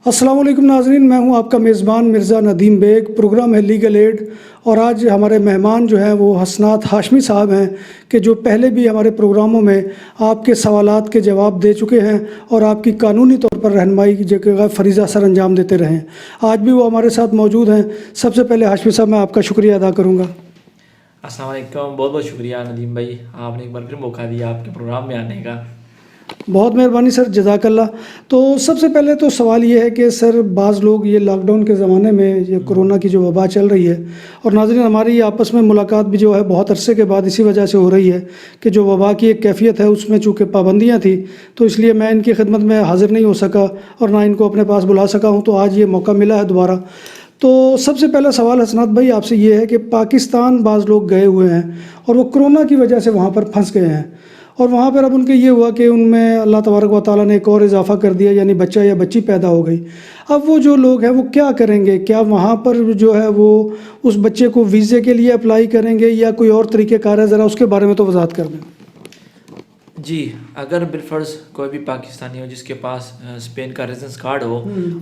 अस्सलाम वालेकुम नाज़रीन, मैं हूं आपका मेज़बान मिर्ज़ा नदीम बेग। प्रोग्राम है लीगल एड और आज हमारे मेहमान जो हैं वो हसनात हाशमी साहब हैं कि जो पहले भी हमारे प्रोग्रामों में आपके सवालात के जवाब दे चुके हैं और आपकी कानूनी तौर पर रहनुमाई की जगह फ़रीज़ा सर अंजाम देते रहे हैं। आज भी वो हमारे साथ मौजूद हैं। सबसे पहले हाशमी साहब, मैं आपका शुक्रिया अदा करूँगा। अस्सलाम वालेकुम, बहुत बहुत शुक्रिया नदीम भाई, आपने एक बार फिर मौका दिया आपके प्रोग्राम में आने का। बहुत मेहरबानी सर, जज़ाकल्ला। तो सबसे पहले तो सवाल ये है कि सर, बाज़ लोग ये लॉकडाउन के ज़माने में ये कोरोना की जो वबा चल रही है, और नाज़रीन हमारी आपस में मुलाकात भी जो है बहुत अरसे के बाद इसी वजह से हो रही है कि जो वबा की एक कैफियत है उसमें चूँकि पाबंदियाँ थी, तो इसलिए मैं इनकी खिदमत में हाज़िर नहीं हो सका और ना इनको अपने पास बुला सका हूँ। तो आज ये मौका मिला है दोबारा। तो सबसे पहला सवाल हसनात भाई आपसे ये है कि पाकिस्तान बाज़ लोग गए हुए हैं और वो कोरोना की वजह से वहाँ पर फंस गए हैं, और वहाँ पर अब उनके ये हुआ कि उनमें अल्लाह तबारक व तआला ने एक और इजाफ़ा कर दिया, यानी बच्चा या बच्ची पैदा हो गई। अब वो जो लोग हैं वो क्या करेंगे? क्या वहाँ पर जो है वो उस बच्चे को वीज़े के लिए अप्लाई करेंगे या कोई और तरीक़ेकार है? ज़रा उसके बारे में तो वज़ाहत कर दें। जी, अगर बिलफ़र्ज़ कोई भी पाकिस्तानी हो जिसके पास स्पेन का रेज़िडेंस कार्ड हो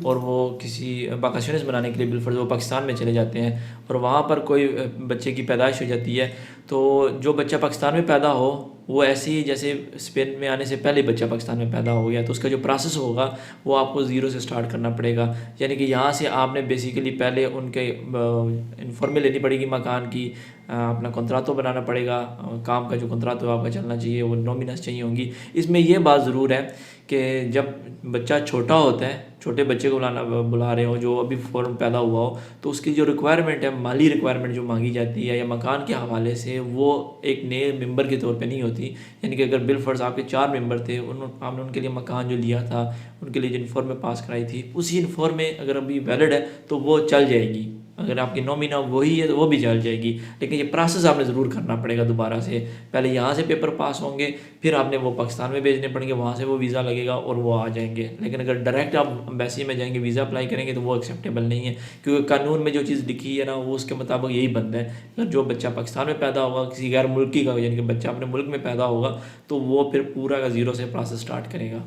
और वो किसी बाकाशनीस बनाने के लिए बिलफ़र्ज़ वो पाकिस्तान में चले जाते हैं और वहाँ पर कोई बच्चे की पैदाइश हो जाती है, तो जो बच्चा पाकिस्तान में पैदा हो वो ऐसे ही जैसे स्पेन में आने से पहले ही बच्चा पाकिस्तान में पैदा हो गया, तो उसका जो प्रोसेस होगा वो आपको ज़ीरो से स्टार्ट करना पड़ेगा। यानी कि यहाँ से आपने बेसिकली पहले उनके इन्फॉर्मेशन लेनी पड़ेगी मकान की, अपना कॉन्ट्रातो बनाना पड़ेगा, काम का जो कॉन्ट्रातो आपका चलना चाहिए, वो नॉमिनस चाहिए होंगी। इसमें ये बात ज़रूर है कि जब बच्चा छोटा होता है, छोटे बच्चे को बुला रहे हो जो अभी फ़ौरन पैदा हुआ हो, तो उसकी जो रिक्वायरमेंट है, माली रिक्वायरमेंट जो मांगी जाती है या मकान के हवाले से, वो एक नए मेंबर के तौर पे नहीं होती। यानी कि अगर बिलफ़र्ज़ आपके 4 मेंबर थे, आपने उनके लिए मकान जो लिया था, उनके लिए जो इन्फॉर्म में पास कराई थी, उसी इन्फॉर्म में अगर अभी वैलिड है तो वो चल जाएगी। अगर आपकी नॉमिना वही है तो वो भी चल जाएगी, लेकिन ये प्रोसेस आपने ज़रूर करना पड़ेगा दोबारा से। पहले यहाँ से पेपर पास होंगे, फिर आपने वो पाकिस्तान में भेजने पड़ेंगे, वहाँ से वो वीज़ा लगेगा और वो आ जाएंगे। लेकिन अगर डायरेक्ट आप एम्बेसी में जाएंगे वीज़ा अप्लाई करेंगे तो वो एक्सेप्टेबल नहीं है, क्योंकि कानून में जो चीज़ लिखी है ना वो उसके मुताबिक यही बंद है। अगर जो बच्चा पाकिस्तान में पैदा होगा किसी गैर मुल्की का, यानी कि बच्चा अपने मुल्क में पैदा होगा, तो वो फिर पूरा का ज़ीरो से प्रोसेस स्टार्ट करेगा।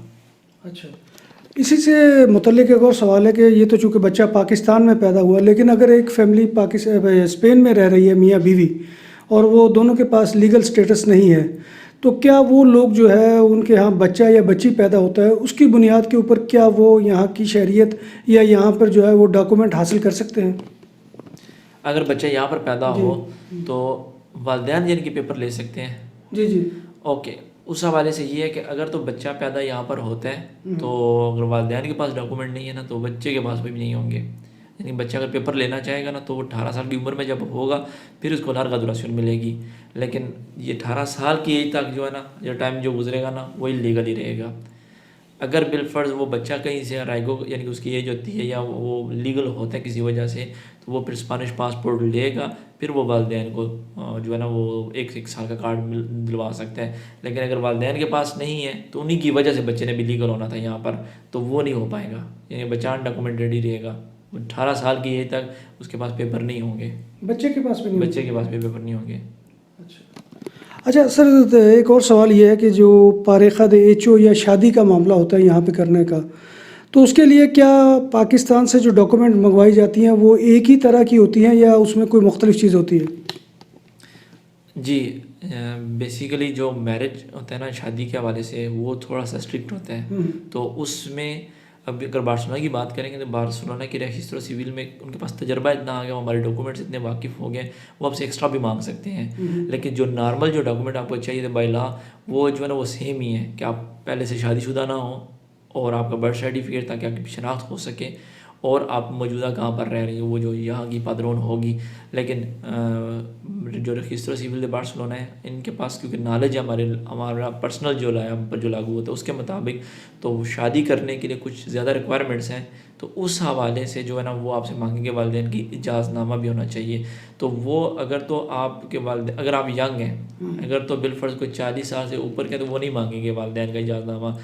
अच्छा, इसी से मुतल्लिक एक और सवाल है कि ये तो चूँकि बच्चा पाकिस्तान में पैदा हुआ, लेकिन अगर एक फैमिली स्पेन में रह रही है, मियाँ बीवी, और वो दोनों के पास लीगल स्टेटस नहीं है, तो क्या वो लोग जो है उनके यहाँ बच्चा या बच्ची पैदा होता है, उसकी बुनियाद के ऊपर क्या वो यहाँ की शहरियत या यहाँ पर जो है वो डॉक्यूमेंट हासिल कर सकते हैं? अगर बच्चा यहाँ पर पैदा जी हो तो वालिदैन यानी कि पेपर ले सकते हैं। जी जी। ओके, उस हवाले से ये है कि अगर तो बच्चा पैदा यहाँ पर होता है तो अगर वालिदैन के पास डॉक्यूमेंट नहीं है ना, तो बच्चे के पास भी नहीं होंगे। यानी बच्चा अगर पेपर लेना चाहेगा ना तो वो 18 साल की उम्र में जब होगा फिर उसको नारगा दुरासियन मिलेगी। लेकिन ये 18 साल की एज तक जो है ना, जो टाइम जो गुजरेगा ना, वो इलीगल ही रहेगा। अगर बिलफ़र्ज़ वो बच्चा कहीं से राइगो यानी कि उसकी एज होती है या वो लीगल होता है किसी वजह से, तो वो फिर स्पेनिश पासपोर्ट लेगा, फिर वो वालिदैन को जो है ना वो एक साल का कार्ड दिलवा सकता है। लेकिन अगर वालिदैन के पास नहीं है तो उन्हीं की वजह से बच्चे ने भी लीगल होना था यहाँ पर, तो वो नहीं हो पाएगा। यानी बच्चा अनडॉक्यूमेंटेड ही रहेगा, 18 साल की एज तक उसके पास पेपर नहीं होंगे, बच्चे के पास भी नहीं बच्चे के पास भी पेपर नहीं होंगे। अच्छा सर, एक और सवाल ये है कि जो पारेखद एचओ या शादी का मामला होता है यहाँ पे करने का, तो उसके लिए क्या पाकिस्तान से जो डॉक्यूमेंट मंगवाई जाती हैं वो एक ही तरह की होती हैं या उसमें कोई मुख्तलिफ चीज़ होती है? जी, बेसिकली जो मैरिज होता है ना शादी के हवाले से, वो थोड़ा सा स्ट्रिक्ट होता है। तो उसमें अभी अगर बार्सिलोना की बात करेंगे तो बार्सिलोना की रजिस्टर सिविल में उनके पास तजर्बा इतना आ गया, वो हमारे डॉक्यूमेंट्स इतने वाकिफ़ हो गए, वो आपसे एक्स्ट्रा भी मांग सकते हैं। लेकिन जो नॉर्मल जो डॉक्यूमेंट आपको चाहिए थे बाई लॉ, वो जो है ना वो सेम ही है कि आप पहले से शादीशुदा ना हो और आपका बर्थ सर्टिफिकेट, ताकि आपकी शनाख्त हो सके और आप मौजूदा कहाँ पर रह रही हो, वो जो यहाँ की पादरोन होगी। लेकिन जो रजिस्टर सिविल दे बार्सिलोना है, इनके पास क्योंकि नॉलेज है हमारा पर्सनल जो लाया हम पर जो लागू होता है उसके मुताबिक, तो शादी करने के लिए कुछ ज़्यादा रिक्वायरमेंट्स हैं, तो उस हवाले से जो है ना वो आपसे मांगेंगे। वालिदैन की इजाज़तनामा भी होना चाहिए। तो वो अगर तो आपके वालिदैन, अगर आप यंग हैं, अगर तो बिलफ़र्ज़ कोई 40 साल से ऊपर के, तो वो नहीं मांगेंगे वालिदैन का इजाज़तनामा।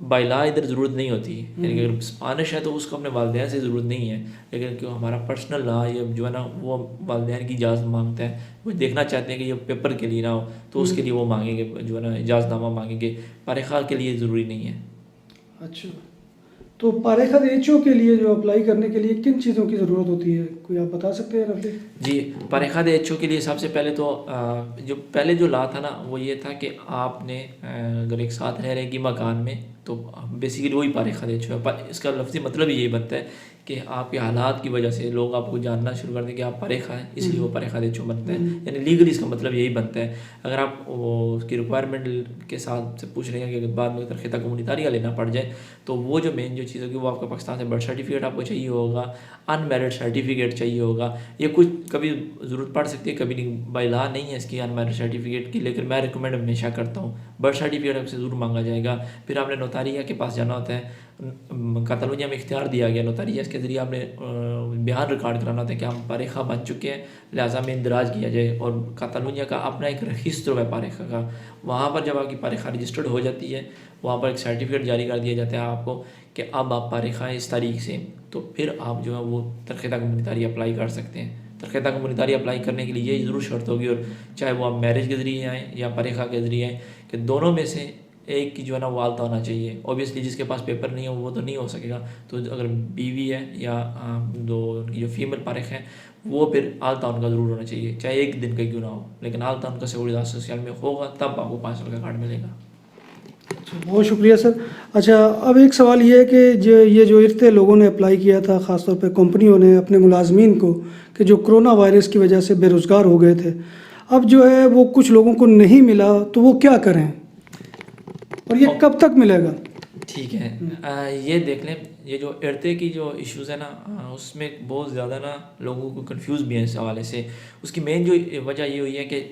बाइला इधर ज़रूरत नहीं होती, यानी कि अगर स्पानिश है तो उसको अपने वालिदैन से ज़रूरत नहीं है। लेकिन क्यों हमारा पर्सनल लॉ ये जो है ना वो वालिदैन की इजाज़त मांगता है, वो देखना चाहते हैं कि ये पेपर के लिए ना हो, तो उसके लिए वो मांगेंगे, जो है ना इजाज़तनामा मांगेंगे। पारेखाल के लिए ज़रूरी नहीं है। अच्छा, तो पारेखा एचओ के लिए जो अप्लाई करने के लिए किन चीज़ों की ज़रूरत होती है, कोई आप बता सकते हैं रफली? जी, पारेखाद एचओ के लिए सबसे पहले तो जो पहले जो ला था ना वो ये था कि आपने अगर एक साथ रह रहे कि मकान में तो बेसिकली वही पारेखाद एचओ है। पर इसका लफ्ज़ी मतलब ही यही बनता है कि आपके हालात की वजह से लोग आपको जानना शुरू कर दें कि आप पारेखा हैं, इसलिए वो पारेखाद एचओ बनता है। यानी लीगली इसका मतलब यही बनता है। अगर आप उसकी रिक्वायरमेंट के साथ से पूछ रहे हैं कि अगर बाद में तरखेता कम्युनिटारिया लेना पड़ जाए तो वो जो मेन जो चीज़ होगी वो आपका पाकिस्तान से बर्थ सर्टिफिकेट आपको चाहिए होगा, अनमैरिड सर्टिफिकेट चाहिए होगा। ये कुछ कभी ज़रूरत पड़ सकती है, कभी नहीं, बाय लॉ नहीं है इसकी अनमैरिड सर्टिफिकेट की, लेकिन मैं रिकमेंड हमेशा करता हूँ बर्थ सर्टिफिकेट आपसे ज़रूर मांगा जाएगा। फिर आपने नोतारिया के पास जाना होता है। कातालुनिया में इख्तियार दिया गया नोतारिया, इसके ज़रिए आपने बयान रिकॉर्ड कराना होता है कि हम पारेखा बन चुके हैं, लिहाजा में इंदराज किया जाए। और कातालुनिया का अपना एक रजिस्टर है पारेखा का, वहाँ पर जब आपकी पारेखा रजिस्टर्ड हो जाती है वहाँ पर एक सर्टिफिकेट जारी कर दिया जाता है आपको कि अब आप पारेखा हैं इस तारीख से, तो फिर आप जो है वो तरखेता कम्युनिटारिया अप्लाई कर सकते हैं। तरखेता कम्युनिटारिया अप्लाई करने के लिए ये ज़रूर शर्त होगी, और चाहे वो आप मैरिज के ज़रिए आएँ या पारेखा के ज़रिए आएँ, कि दोनों में से एक की जो है ना वो आलता होना चाहिए। ऑब्वियसली जिसके पास पेपर नहीं हो वो तो नहीं हो सकेगा, तो अगर बीवी है या दो उनकी जो फीमेल पारेख हैं वो फिर आलता उनका ज़रूर होना चाहिए, चाहे एक दिन का क्यों ना हो, लेकिन आलता उनका सिक्योरिटी सोशल में होगा तब आपको 5 साल का कार्ड मिलेगा। अच्छा, बहुत शुक्रिया सर। अच्छा, अब एक सवाल ये है कि जो इतने लोगों ने अप्लाई किया था, ख़ासतौर पे कंपनियों ने अपने मुलाजमीन को, कि जो कोरोना वायरस की वजह से बेरोज़गार हो गए थे, अब जो है वो कुछ लोगों को नहीं मिला, तो वो क्या करें और ये कब तक मिलेगा? ठीक है, ये देख लें, ये जो इर्ते की जो इश्यूज़ है ना उसमें बहुत ज़्यादा ना लोगों को कंफ्यूज भी है इस हवाले से। उसकी मेन जो वजह ये हुई है कि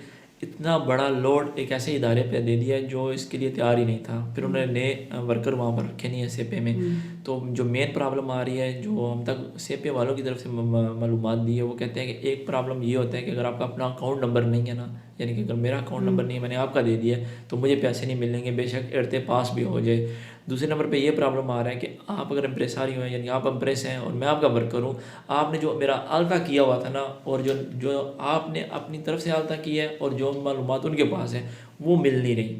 इतना बड़ा लोड एक ऐसे इदारे पे दे दिया है जो इसके लिए तैयार ही नहीं था। फिर उन्होंने नए वर्कर वहाँ पर रखे नहीं है सेपे में। तो जो मेन प्रॉब्लम आ रही है, जो हम तक सेपे वालों की तरफ से मालूमात दी है, वो कहते हैं कि एक प्रॉब्लम ये होता है कि अगर आपका अपना अकाउंट नंबर नहीं है ना, यानी कि अगर मेरा अकाउंट नंबर नहीं है, मैंने आपका दे दिया तो मुझे पैसे नहीं मिलेंगे, बेशक इर्ते पास भी हो जाए। दूसरे नंबर पे ये प्रॉब्लम आ रहा है कि आप अगर एम्प्रेसारी हैं, यानी आप एम्प्रेस हैं और मैं आपका वर्कर हूँ, आपने जो मेरा आलता किया हुआ था ना, और जो जो आपने अपनी तरफ से आलता किया है और जो मालूमात उनके पास है वो मिल नहीं रही,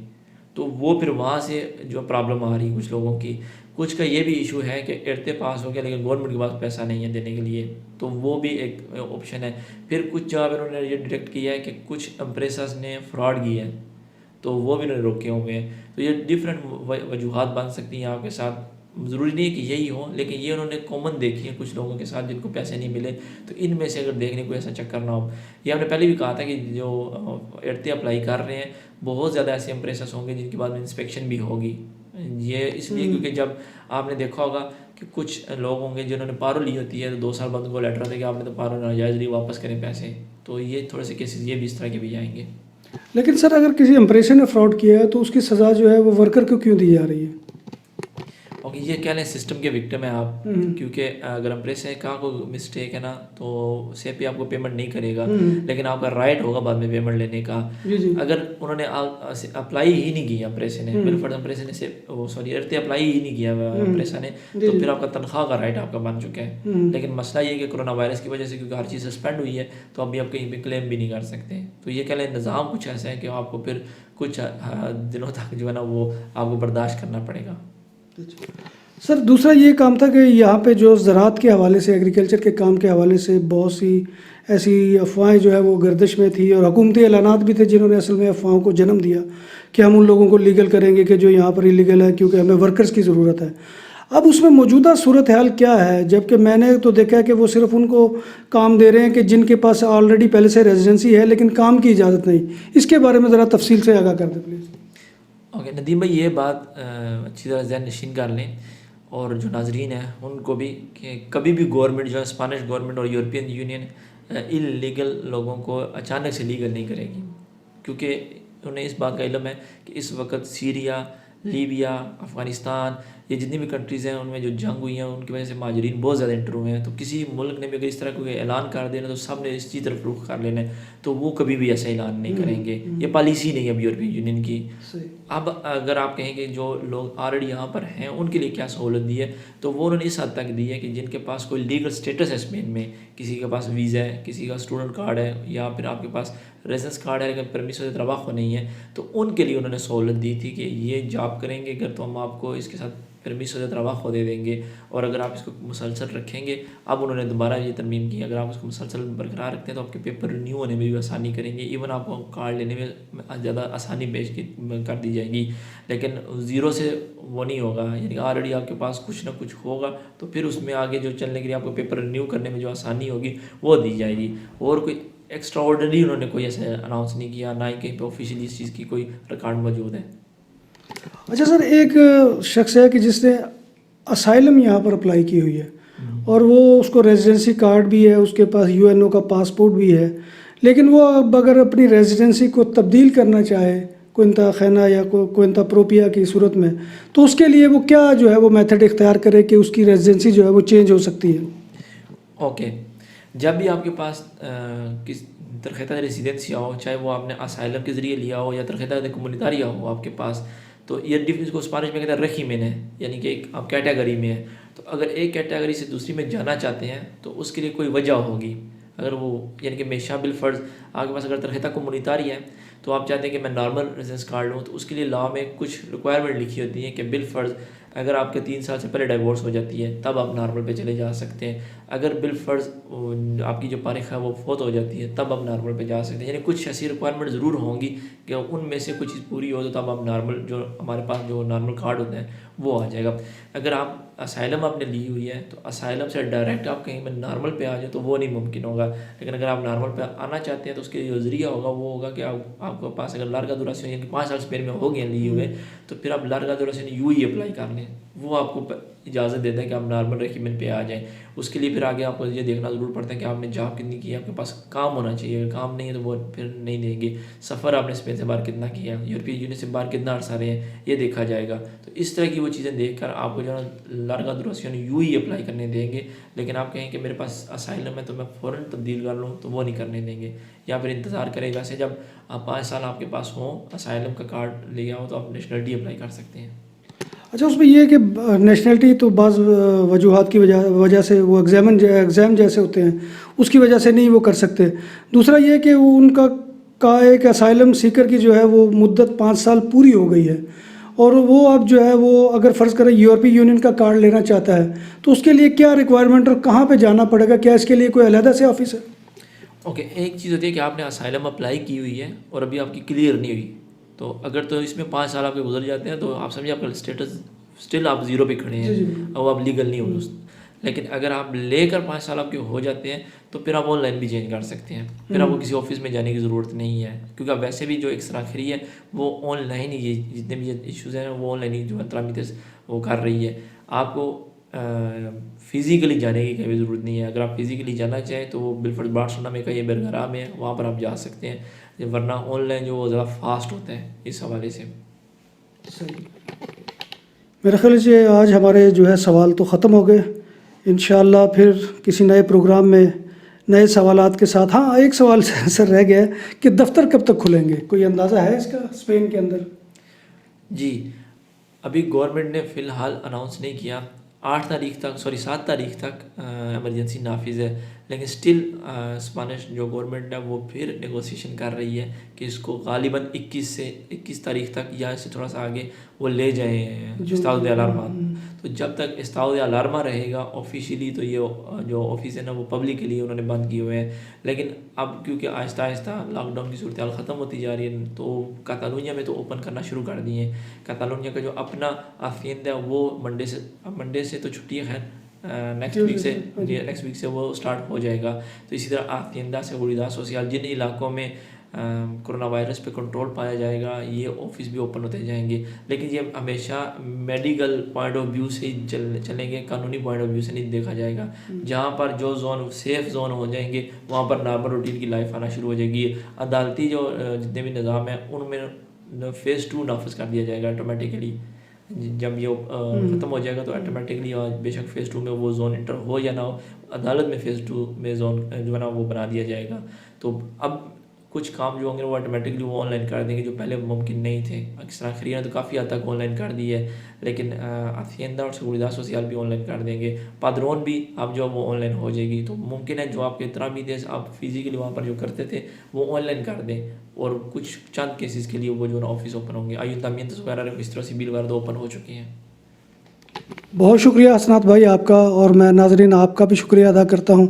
तो वो फिर वहाँ से जो प्रॉब्लम आ रही है कुछ लोगों की। कुछ का ये भी इशू है कि इर्ते पास हो गया लेकिन गवर्नमेंट के पास पैसा नहीं है देने के लिए, तो वो भी एक ऑप्शन है। फिर कुछ जगह पर उन्होंने ये डिटेक्ट किया है कि कुछ एम्प्रेसर्स ने फ्रॉड किया है, तो वो भी उन्होंने रोके हुए हैं। तो ये डिफरेंट वजूहत बन सकती हैं आपके साथ, ज़रूरी नहीं है कि यही हो, लेकिन ये उन्होंने कॉमन देखी है कुछ लोगों के साथ जिनको पैसे नहीं मिले। तो इनमें से अगर देखने को ऐसा चक्कर ना हो, ये हमने पहले भी कहा था कि जो इर्ते अप्लाई कर रहे हैं बहुत ज़्यादा ऐसे एम्प्रेसर्स होंगे जिनके बाद में इंस्पेक्शन भी होगी। ये इसलिए क्योंकि जब आपने देखा होगा कि कुछ लोग होंगे जिन्होंने पारो ली होती है तो 2 साल बाद उनको लेटर आता है कि आपने तो पारो नाजायज़ ली, वापस करें पैसे। तो ये थोड़े से केसेस ये भी इस तरह के भी आएंगे। लेकिन सर, अगर किसी एम्प्रेसर ने फ्रॉड किया है तो उसकी सज़ा जो है वो वर्कर को क्यों दी जा रही है? और ये कह लें सिस्टम के विक्टिम है आप, क्योंकि अगर एम्प्रेसर का कोई मिस्टेक है ना तो सेपी आपको पेमेंट नहीं करेगा, लेकिन आपका राइट होगा बाद में पेमेंट लेने का। अगर उन्होंने अप्लाई ही नहीं किया एम्प्रेसर ने, बिलफर्ज एम्प्रेसर ने सॉरी इर्ते अप्लाई ही नहीं किया एम्प्रेसर ने, तो फिर आपका तनख्वाह का राइट आपका बन चुका है। लेकिन मसला ये है कि कोरोना वायरस की वजह से क्योंकि हर चीज़ सस्पेंड हुई है तो अभी आप कहीं भी क्लेम भी नहीं कर सकते। तो ये कह लें निज़ाम कुछ ऐसा है कि आपको फिर कुछ दिनों तक जो है ना वो आपको बर्दाश्त करना पड़ेगा। सर, दूसरा ये काम था कि यहाँ पे जो ज़राअत के हवाले से, एग्रीकल्चर के काम के हवाले से बहुत सी ऐसी अफवाहें जो है वो गर्दिश में थी, और हुकूमती ऐलानात भी थे जिन्होंने असल में अफवाहों को जन्म दिया कि हम उन लोगों को लीगल करेंगे कि जो यहाँ पर इलीगल है, क्योंकि हमें वर्कर्स की ज़रूरत है। अब उसमें मौजूदा सूरत हाल क्या है? जबकि मैंने तो देखा है कि वो सिर्फ उनको काम दे रहे हैं कि जिनके पास ऑलरेडी पहले से रेजिडेंसी है, लेकिन काम की इजाज़त नहीं। इसके बारे में ज़रा तफसील से आगाह कर दें प्लीज़। ओके नदीम भाई, ये बात अच्छी तरह ज़हन नशीन कर लें, और जो नाजरीन हैं उनको भी, कि कभी भी गवर्नमेंट जो है स्पेनिश गवर्नमेंट और यूरोपियन यूनियन इलीगल लोगों को अचानक से लीगल नहीं करेगी, क्योंकि उन्हें इस बात का इल्म है कि इस वक्त सीरिया, लीबिया, अफ़गानिस्तान, ये जितनी भी कंट्रीज़ हैं उनमें जो जंग हुई हैं उनकी वजह से माजरीन बहुत ज़्यादा इंटर हुए हैं। तो किसी मुल्क ने भी अगर इस तरह कोई ऐलान कर देना तो सब ने इसी तरफ रुख कर लेना है, तो वो कभी भी ऐसा ऐलान नहीं करेंगे। ये पॉलिसी नहीं है अब यूरोपियन यूनियन की। अब अगर आप कहें कि जो लोग ऑलरेडी यहाँ पर हैं उनके लिए क्या सहूलत दी है, तो वो उन्होंने इस हद तक दी है कि जिनके पास कोई लीगल स्टेटस है स्पेन में, किसी के पास वीज़ा है, किसी का स्टूडेंट कार्ड है, या फिर आपके पास रेजिडेंस कार्ड है लेकिन परमिशन से तबाह नहीं है, तो उनके लिए उन्होंने सहूलत दी थी कि ये जॉब करेंगे अगर तो हम आपको इसके साथ permiso de trabajo दे देंगे। और अगर आप इसको मुसलसल रखेंगे, अब उन्होंने दोबारा ये तरमीम की, अगर आप इसको मुसलसल बरकरार रखते हैं तो आपके पेपर रिन्यू होने में भी आसानी करेंगे, इवन आपको कार्ड लेने में ज़्यादा आसानी पेश कर दी जाएगी। लेकिन ज़ीरो से वो नहीं होगा, यानी ऑलरेडी आपके पास कुछ ना कुछ होगा तो फिर उसमें आगे जो चलने के लिए आपको पेपर रिन्यू करने में जो आसानी होगी वो दी जाएगी। और कोई एक्स्ट्रा ऑर्डनरी उन्होंने कोई ऐसे अनाउंस नहीं किया, ना ही कहीं पे ऑफिशियली इस चीज़ की कोई रिकॉर्ड मौजूद है। अच्छा सर, एक शख्स है कि जिसने असाइलम यहाँ पर अप्लाई की हुई है और वो उसको रेजिडेंसी कार्ड भी है, उसके पास यूएनओ का पासपोर्ट भी है, लेकिन वो अब अगर अपनी रेजिडेंसी को तब्दील करना चाहे क्विंटा खैना या क्विंटा प्रोपिया की सूरत में, तो उसके लिए वो क्या जो है वो मेथड इख्तियार करे कि उसकी रेजिडेंसी जो है वो चेंज हो सकती है? ओके, जब भी आपके पास किस तरख़ीत रेसिडेंसिया हो, चाहे वो आपने असाइलम के ज़रिए लिया हो या तरख़ीत कम्युनिटारिया हो आपके पास, तो ये इसको स्पेनिश में कहते हैं रेजिमेन है, यानी कि एक आप कैटेगरी में है। तो अगर एक कैटेगरी से दूसरी में जाना चाहते हैं तो उसके लिए कोई वजह होगी। अगर वो यानी कि हमेशा बिलफ़र्ज़ आपके पास अगर तरख़ीत कम्युनिटारिया है तो आप चाहते हैं कि मैं नॉर्मल रेजिडेंस कार्ड लूँ, तो उसके लिए लॉ में कुछ रिक्वायरमेंट लिखी होती है कि बिलफ़र्ज़ अगर आपके 3 साल से पहले डाइवोर्स हो जाती है तब आप नॉर्मल पे चले जा सकते हैं। अगर बिलफ़र्ज़ आपकी जो तारीख़ है वो फ़ौत हो जाती है तब आप नॉर्मल पे जा सकते हैं। यानी कुछ ऐसी रिक्वायरमेंट ज़रूर होंगी कि उनमें से कुछ चीज़ पूरी हो तो तब आप नॉर्मल, जो हमारे पास जो नॉर्मल कार्ड होते हैं वो आ जाएगा। अगर आप असाइलम आपने ली हुई है तो असाइलम से डायरेक्ट आप कहीं पर नॉर्मल पे आ जाए तो वो नहीं मुमकिन होगा। लेकिन अगर आप नॉर्मल पे आना चाहते हैं तो उसके जो ज़रिया होगा वो होगा कि आपके पास अगर लार्गा दुरासियोन यानी कि 5 साल स्पेन में हो गए लिए हुए, तो फिर आप लार्गा दुरासियोन यूई अप्लाई कर लें, वो आपको इजाज़त देता है कि आप नॉर्मल रेजिमेंट पे आ जाएँ। उसके लिए फिर आगे आपको ये देखना ज़रूर पड़ता है कि आपने जॉब कितनी की है, आपके पास काम होना चाहिए। अगर काम नहीं है तो वो फिर नहीं देंगे। सफ़र आपने स्पेन से बाहर कितना किया है, यूरोपीय यूनियन से बाहर कितना अर्सा रहे हैं, ये देखा जाएगा। तो इस तरह की वो चीज़ें देख कर आपको जो है लार्गा दुरासियोन यूई अप्लाई करने देंगे। लेकिन आप कहें कि मेरे पास असाइलम है तो मैं फ़ौरन तब्दील कर लूँ, तो वो नहीं करने देंगे, या फिर इंतज़ार करें। वैसे जब 5 साल आपके पास हों, असाइलम का कार्ड ले आओ तो आप नेशनलिटी अप्लाई कर सकते हैं। अच्छा, उसमें ये है कि नेशनलिटी तो बाज़ वजूहात की वजह से वो एग्ज़ाम जैसे होते हैं उसकी वजह से नहीं वो कर सकते। दूसरा ये है कि वो उनका का एक असाइलम सीकर की जो है वो मुद्दत 5 साल पूरी हो गई है और वो अब जो है वो अगर फ़र्ज़ करें यूरोपीय यूनियन का कार्ड लेना चाहता है तो उसके लिए क्या रिक्वायरमेंट और कहाँ पे जाना पड़ेगा? क्या इसके लिए कोई अलहदा से ऑफिस है? ओके, एक चीज़ होती है कि आपने असाइलम अप्लाई की हुई है और अभी आपकी क्लियर नहीं हुई, तो अगर तो इसमें 5 साल आपके गुजर जाते हैं तो आप समझिए आपका स्टेटस स्टिल आप ज़ीरो पे खड़े हैं, अब आप लीगल नहीं हो। लेकिन अगर आप लेकर 5 साल आपके हो जाते हैं तो फिर आप ऑनलाइन भी चेंज कर सकते हैं। फिर आपको किसी ऑफिस में जाने की ज़रूरत नहीं है, क्योंकि अब वैसे भी जो एक्सराखरी है वो ऑनलाइन ही, ये जितने भी इश्यूज़ हैं वो ऑनलाइन ही जो तरामीत वो कर रही है। आपको फ़िज़िकली जाने की कभी ज़रूरत नहीं है। अगर आप फ़िज़िकली जाना चाहें तो वो बिलफ़र्ज़ बार्सिलोना में का ये बरगरा में है, वहाँ पर आप जा सकते हैं, वरना ऑनलाइन जो वो ज़्यादा फास्ट होता है इस हवाले से। मेरे ख्याल से आज हमारे जो है सवाल तो ख़त्म हो गए। इंशाअल्लाह फिर किसी नए प्रोग्राम में नए सवालात के साथ। हाँ, एक सवाल सर रह गया है कि दफ्तर कब तक खुलेंगे, कोई अंदाज़ा है इसका स्पेन के अंदर? जी, अभी गवर्नमेंट ने फ़िलहाल अनाउंस नहीं किया। 7 तारीख तक इमरजेंसी नाफिज़ है, लेकिन स्टिल स्पेनिश जो गवर्नमेंट है वो फिर नेगोशिएशन कर रही है कि इसको गालिबन 21 तारीख तक या इससे थोड़ा सा आगे वो ले जाए इस्ताद अलार्मा। तो जब तक इस्ताद अलार्मा रहेगा ऑफिशियली तो ये जो ऑफिस है ना वो पब्लिक के लिए उन्होंने बंद किए हुए हैं। लेकिन अब क्योंकि आहिस्ता आहिस्ता लॉकडाउन की सूरत हाल ख़त्म होती जा रही है तो कातालुनिया में तो ओपन करना शुरू कर दिए हैं। कातालुनिया का जो अपना आफियंदा है वो मंडे से तो छुट्टी है, नेक्स्ट वीक से वो स्टार्ट हो जाएगा। तो इसी तरह आफियंदा seguridad सोशल जिन इलाकों में कोरोना वायरस पे कंट्रोल पाया जाएगा ये ऑफिस भी ओपन होते जाएंगे। लेकिन ये हमेशा मेडिकल पॉइंट ऑफ व्यू से ही चलेंगे, कानूनी पॉइंट ऑफ व्यू से नहीं देखा जाएगा। जहाँ पर जो जोन सेफ जोन हो जाएंगे वहाँ पर नॉर्मल रूटीन की लाइफ आना शुरू हो जाएगी। अदालती जो जितने भी निज़ाम है उनमें फ़ेज़ 2 नाफिज कर दिया जाएगा ऑटोमेटिकली। जब ये ख़त्म हो जाएगा तो ऑटोमेटिकली बेशक फ़ेज़ 2 में वो जोन इंटर हो या ना हो, अदालत में फ़ेज़ 2 में जोन जो है ना वो बना दिया जाएगा। तो अब कुछ काम जो होंगे वो ऑटोमेटिकली वो ऑनलाइन कर देंगे जो पहले मुमकिन नहीं थे। एक्सराखरिया ने तो काफ़ी हद तक ऑनलाइन कर दी है, लेकिन हाशियंदा और seguridad सोशल भी ऑनलाइन कर देंगे। पादरोन भी अब जो वो ऑनलाइन हो जाएगी। तो मुमकिन है जो आपके तरामीदेस आप फिज़िकली वहाँ पर जो करते थे वो ऑनलाइन कर दें, और कुछ चंद केसेस के लिए वो जो ऑफिस ओपन होंगे। ayuntamientos वगैरह इस तरह से बिल वगैरह तो ओपन हो चुके हैं। बहुत शुक्रिया हसनात भाई आपका, और मैं नाजरीन आपका भी शुक्रिया अदा करता हूं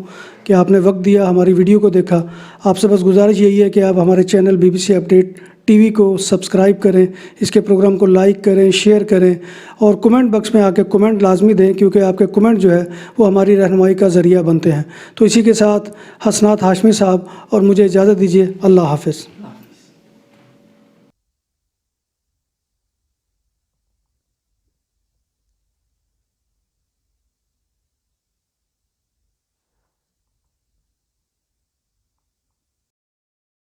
कि आपने वक्त दिया, हमारी वीडियो को देखा। आपसे बस गुजारिश यही है कि आप हमारे चैनल BBC अपडेट टीवी को सब्सक्राइब करें, इसके प्रोग्राम को लाइक करें, शेयर करें, और कमेंट बॉक्स में आके कमेंट लाजमी दें, क्योंकि आपके कमेंट जो है वो हमारी रहनुमाई का ज़रिया बनते हैं। तो इसी के साथ हसनात हाशमी साहब और मुझे इजाज़त दीजिए। अल्लाह हाफ़िज़।